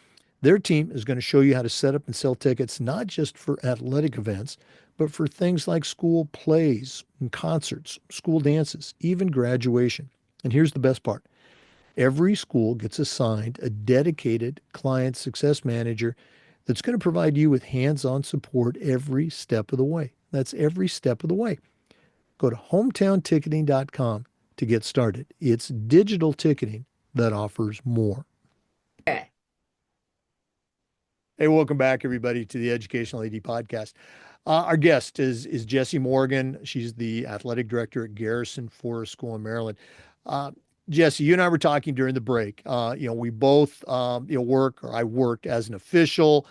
their team is going to show you how to set up and sell tickets, not just for athletic events, but for things like school plays and concerts, school dances, even graduation. And here's the best part. Every school gets assigned a dedicated client success manager that's going to provide you with hands-on support every step of the way. That's every step of the way. Go to hometownticketing.com to get started. It's digital ticketing that offers more. Okay. Hey, welcome back, everybody, to the Educational AD Podcast. Our guest is Jessy Morgan. She's the athletic director at Garrison Forest School in Maryland. Uh, Jessy, you and I were talking during the break. We both, work, or I worked as an official.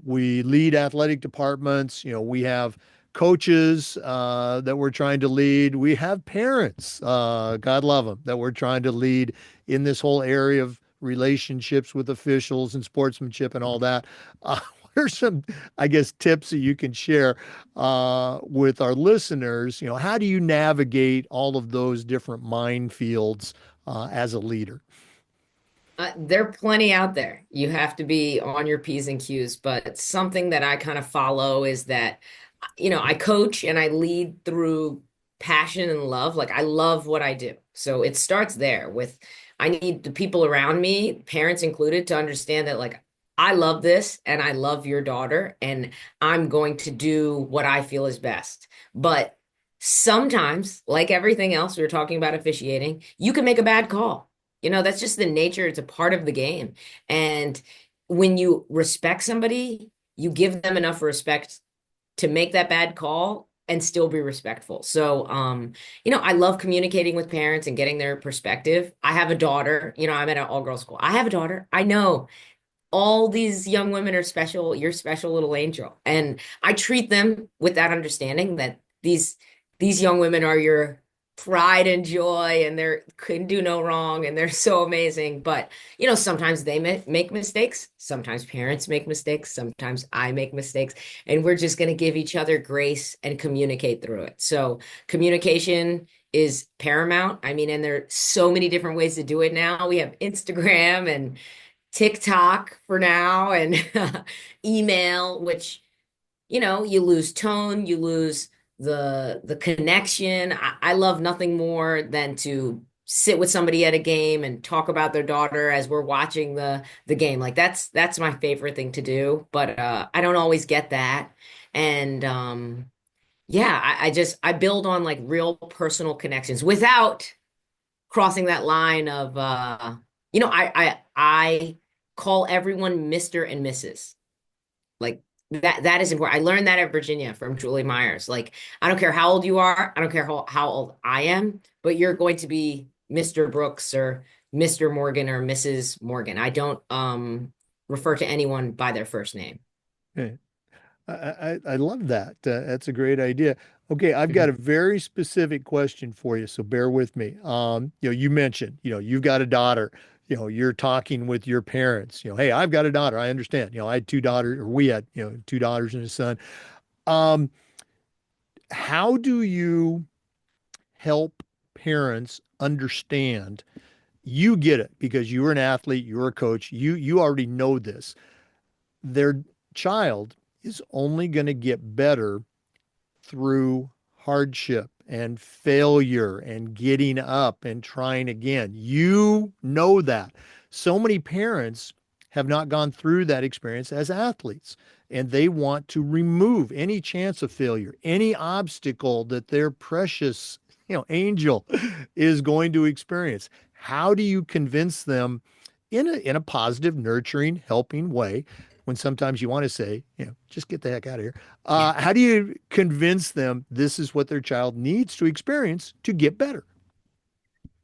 We lead athletic departments. We have coaches that we're trying to lead. We have parents, God love them, that we're trying to lead in this whole area of relationships with officials and sportsmanship and all that. What are some, I guess, tips that you can share with our listeners? How do you navigate all of those different minefields as a leader? There are plenty out there. You have to be on your P's and Q's, but something that I kind of follow is that, I coach and I lead through passion and love. Like I love what I do. So it starts there with I need the people around me, parents included, to understand that like I love this and I love your daughter and I'm going to do what I feel is best. But sometimes, like everything else, we were talking about officiating, you can make a bad call. That's just the nature. It's a part of the game. And when you respect somebody, you give them enough respect to make that bad call and still be respectful. So, I love communicating with parents and getting their perspective. I have a daughter, I'm at an all-girls school. I have a daughter. I know all these young women are special. You're special little angel. And I treat them with that understanding that these young women are your pride and joy and they couldn't do no wrong and they're so amazing. But, sometimes they make mistakes. Sometimes parents make mistakes. Sometimes I make mistakes. And we're just going to give each other grace and communicate through it. So communication is paramount. I mean, and there are so many different ways to do it now. We have Instagram and TikTok for now and email, which, you lose tone, you lose the connection. I love nothing more than to sit with somebody at a game and talk about their daughter as we're watching the game. Like that's my favorite thing to do, but I don't always get that. And yeah, I build on like real personal connections without crossing that line of I call everyone Mr. and Mrs. Like that is important. I learned that at Virginia from Julie Myers. Like, I don't care how old you are, I don't care how old I am, but you're going to be Mr. Brooks or Mr. Morgan or Mrs. Morgan. I don't refer to anyone by their first name. Okay. I love that. That's a great idea. Okay, I've got a Mhm. very specific question for you, so bear with me. You mentioned, you've got a daughter. You're talking with your parents. Hey, I've got a daughter. I understand. I had two daughters, or we had, two daughters and a son. Um, how do you help parents understand? You get it because you're an athlete, you're a coach. You already know this. Their child is only going to get better through hardship and failure and getting up and trying again. You know that. So many parents have not gone through that experience as athletes, and they want to remove any chance of failure, any obstacle that their precious, angel is going to experience. How do you convince them in a positive, nurturing, helping way when sometimes you want to say, just get the heck out of here? Yeah. How do you convince them this is what their child needs to experience to get better?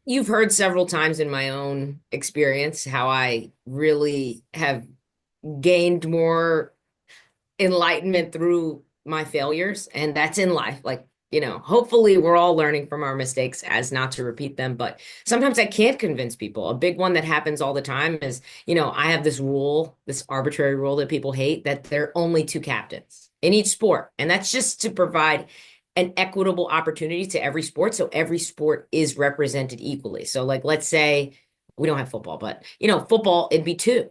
You've heard several times in my own experience how I really have gained more enlightenment through my failures, and that's in life. Like, hopefully we're all learning from our mistakes as not to repeat them. But sometimes I can't convince people. A big one that happens all the time is, I have this rule, this arbitrary rule that people hate, that there are only two captains. in each sport. And that's just to provide an equitable opportunity to every sport. So every sport is represented equally. So, like, let's say we don't have football, but football, it'd be two,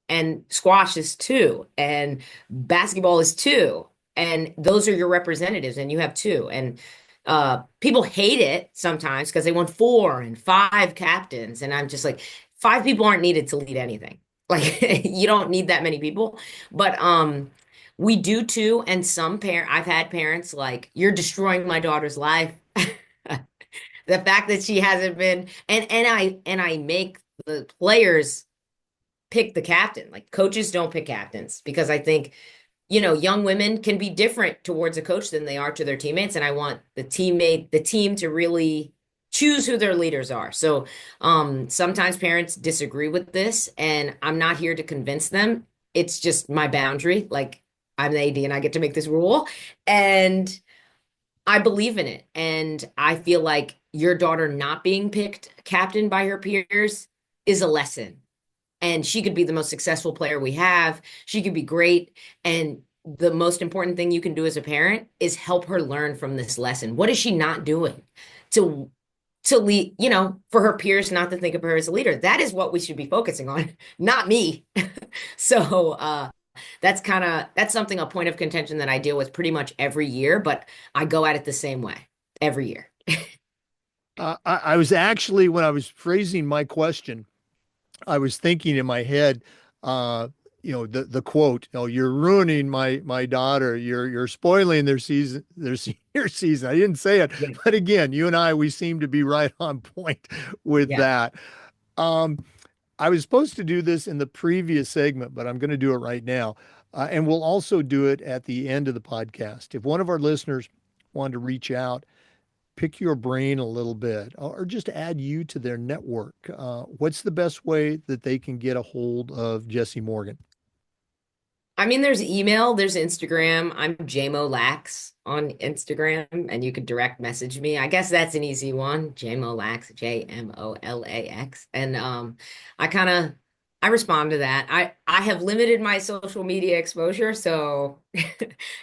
and squash is two, and basketball is two. And those are your representatives, and you have two. And people hate it sometimes because they want four and five captains. And I'm just like, five people aren't needed to lead anything. Like you don't need that many people. But we do too. And I've had parents like, you're destroying my daughter's life. The fact that she hasn't been, and I make the players pick the captain. Like coaches don't pick captains because I think young women can be different towards a coach than they are to their teammates. And I want the team to really choose who their leaders are. So sometimes parents disagree with this, and I'm not here to convince them. It's just my boundary. Like I'm the AD and I get to make this rule. And I believe in it. And I feel like your daughter not being picked captain by her peers is a lesson, and she could be the most successful player we have. She could be great. And the most important thing you can do as a parent is help her learn from this lesson. What is she not doing to lead, for her peers not to think of her as a leader? That is what we should be focusing on, not me. So that's something, a point of contention that I deal with pretty much every year, but I go at it the same way every year. I was actually, when I was phrasing my question, I was thinking in my head, uh, the quote, "Oh, you're ruining my daughter. You're spoiling their senior season." I didn't say it, Yeah. but again, you and I, we seem to be right on point with Yeah. that. Um, I was supposed to do this in the previous segment, but I'm going to do it right now. And we'll also do it at the end of the podcast. If one of our listeners wanted to reach out, pick your brain a little bit, or just add you to their network, what's the best way that they can get a hold of Jessy Morgan? I mean, there's email, there's Instagram. I'm JMO Lax on Instagram, and you could direct message me. I guess that's an easy one. JMO Lax, JMOLAX. And I kind of I respond to that. I have limited my social media exposure, so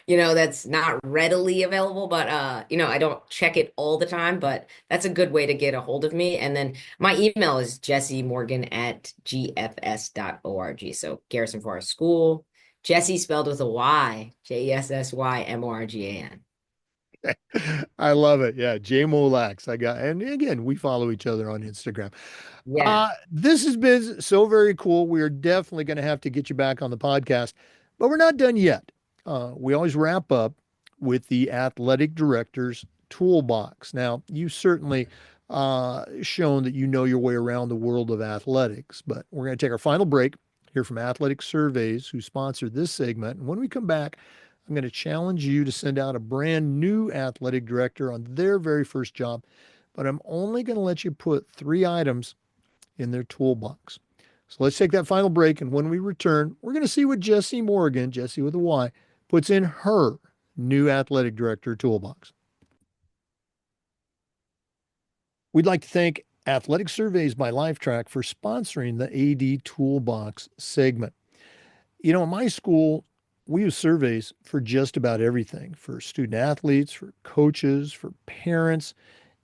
that's not readily available, but I don't check it all the time, but that's a good way to get a hold of me. And then my email is jessymorgan@gfs.org. So Garrison Forest School. Jessy spelled with a Y, JESSYMORGAN. I love it. Yeah, J Molax. And again, we follow each other on Instagram. Yeah. This has been so very cool. We are definitely going to have to get you back on the podcast, but we're not done yet. We always wrap up with the athletic director's toolbox. Now, you certainly shown that you know your way around the world of athletics, but we're going to take our final break, hear from Athletic Surveys, who sponsored this segment. And when we come back, I'm going to challenge you to send out a brand new athletic director on their very first job, but I'm only going to let you put 3 items in their toolbox. So let's take that final break. And when we return, we're going to see what Jessy Morgan, Jessy with a Y, puts in her new athletic director toolbox. We'd like to thank Athletic Surveys by Lifetrack for sponsoring the AD Toolbox segment. In my school, we use surveys for just about everything, for student athletes, for coaches, for parents.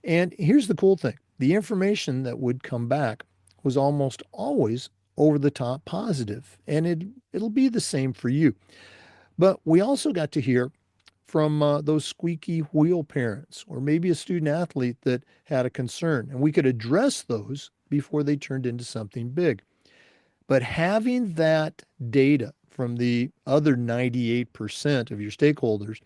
And here's the cool thing. The information that would come back was almost always over the top positive, and it'll be the same for you. But we also got to hear from those squeaky wheel parents, or maybe a student athlete that had a concern, and we could address those before they turned into something big. But having that data from the other 98% of your stakeholders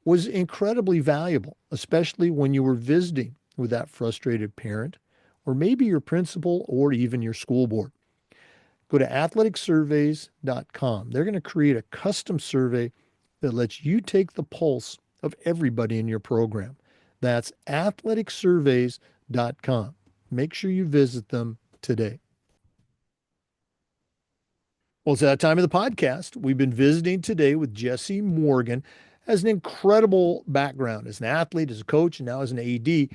was incredibly valuable, especially when you were visiting with that frustrated parent, or maybe your principal, or even your school board. Go to athleticsurveys.com. They're going to create a custom survey that lets you take the pulse of everybody in your program. That's athleticsurveys.com. Make sure you visit them today. Well, it's that time of the podcast. We've been visiting today with Jessy Morgan, has an incredible background as an athlete, as a coach, and now as an AD.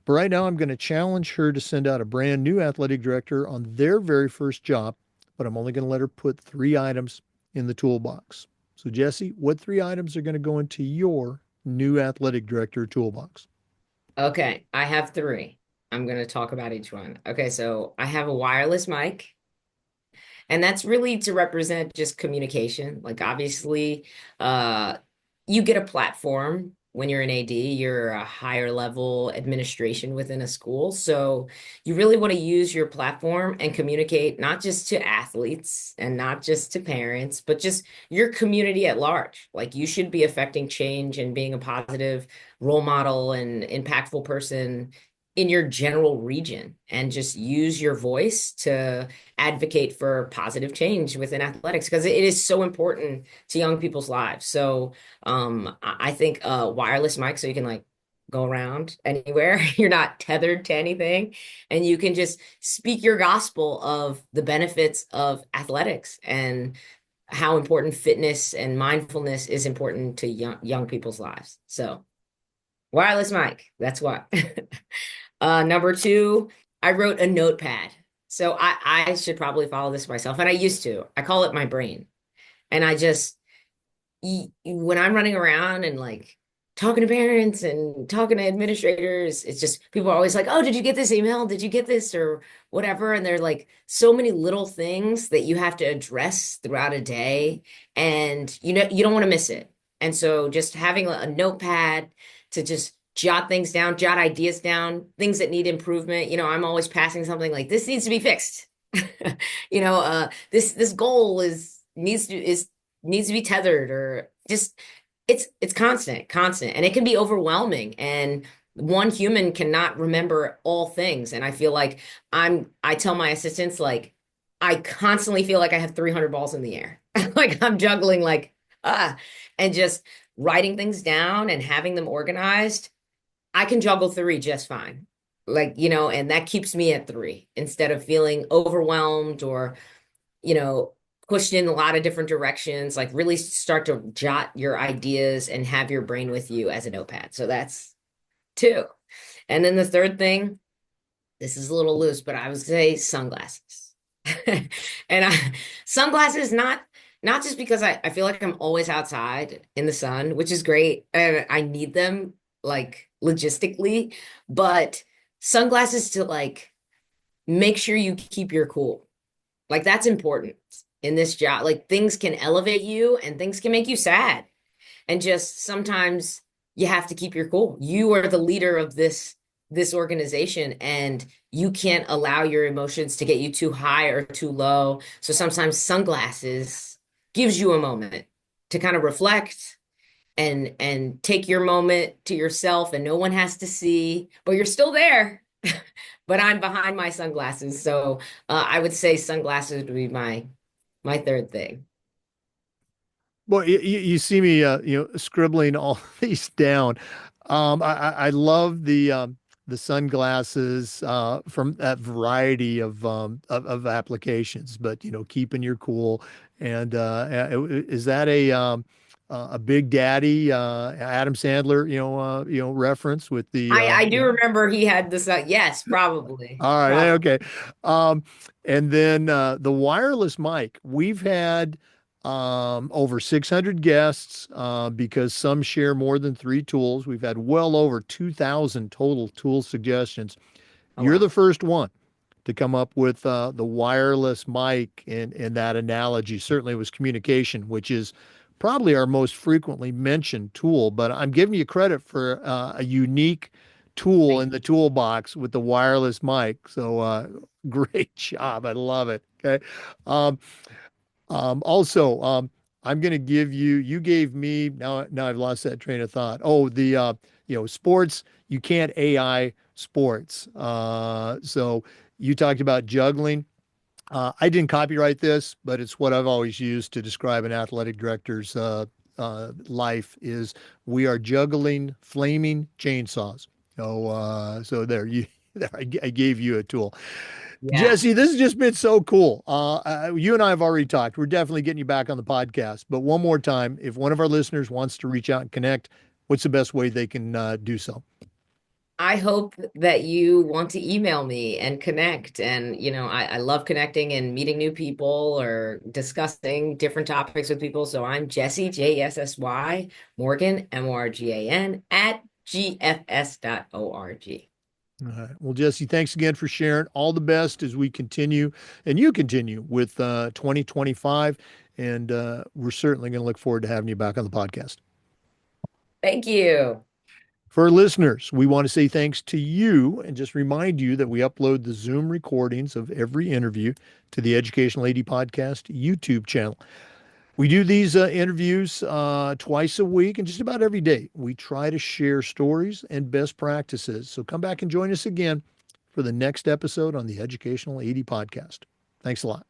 But right now, I'm going to challenge her to send out a brand new athletic director on their very first job, but I'm only going to let her put 3 items in the toolbox. So, Jesse, what three items are going to go into your new athletic director toolbox? Okay, I have three. I'm going to talk about each one. Okay, so I have a wireless mic. And that's really to represent just communication. Like obviously, uh, you get a platform when you're an AD, you're a higher level administration within a school. So you really want to use your platform and communicate not just to athletes and not just to parents, but just your community at large. Like you should be affecting change and being a positive role model and impactful person in your general region and just use your voice to advocate for positive change within athletics because it is so important to young people's lives. So I think wireless mic so you can like go around anywhere. You're not tethered to anything, and you can just speak your gospel of the benefits of athletics and how important fitness and mindfulness is important to young people's lives. So wireless mic, that's what. Number two, I wrote a notepad. So I should probably follow this myself. And I used to. I call it my brain. And I just, when I'm running around and like talking to parents and talking to administrators, it's just people are always like, oh, did you get this email? Did you get this or whatever? And they're like so many little things that you have to address throughout a day. And you don't want to miss it. And so just having a notepad to just jot things down, jot ideas down, things that need improvement. I'm always passing something like this needs to be fixed. This goal needs to be tethered or just it's constant, and it can be overwhelming. And one human cannot remember all things. And I feel like I tell my assistants like I constantly feel like I have 300 balls in the air. Like I'm juggling like and just writing things down and having them organized. I can juggle three just fine. Like, and that keeps me at three instead of feeling overwhelmed or, you know, pushed in a lot of different directions. Like, really start to jot your ideas and have your brain with you as a notepad. So that's two. And then the third thing, this is a little loose, but I would say sunglasses. And sunglasses, not just because I feel like I'm always outside in the sun, which is great. And I need them like logistically, but sunglasses to like make sure you keep your cool. Like that's important in this job. Like things can elevate you and things can make you sad. And just sometimes you have to keep your cool. You are the leader of this organization and you can't allow your emotions to get you too high or too low. So sometimes sunglasses gives you a moment to kind of reflect and take your moment to yourself and no one has to see, but you're still there. But I'm behind my sunglasses. So I would say sunglasses would be my third thing. Well, you see me, scribbling all these down. I love the sunglasses from that variety of applications, but keeping your cool. And is that a Big Daddy Adam Sandler reference with the I do remember he had this. Yes, probably. all right, Probably. okay. Um, and then the wireless mic. We've had over 600 guests because some share more than three tools. We've had well over 2,000 total tool suggestions. Oh, You're wow. the first one to come up with the wireless mic in that analogy. Certainly it was communication, which is probably our most frequently mentioned tool, but I'm giving you credit for a unique tool Thank in the you. toolbox with the wireless mic. So great job. I love it. Okay. Um, also, I'm going to give you, you gave me, now I've lost that train of thought. Oh, sports, you can't AI sports. So you talked about juggling. I didn't copyright this, but it's what I've always used to describe an athletic director's life is we are juggling flaming chainsaws. So there you, I gave you a tool. Yeah. Jesse, this has just been so cool. You and I have already talked. We're definitely getting you back on the podcast. But one more time, if one of our listeners wants to reach out and connect, what's the best way they can do so? I hope that you want to email me and connect. And, I love connecting and meeting new people or discussing different topics with people. So I'm Jessy, Jessy Morgan, Morgan, at gfs.org. All right. Well, Jessy, thanks again for sharing. All the best as we continue and you continue with 2025. And we're certainly going to look forward to having you back on the podcast. Thank you. For our listeners, we want to say thanks to you and just remind you that we upload the Zoom recordings of every interview to the Educational AD Podcast YouTube channel. We do these interviews twice a week and just about every day. We try to share stories and best practices. So come back and join us again for the next episode on the Educational AD Podcast. Thanks a lot.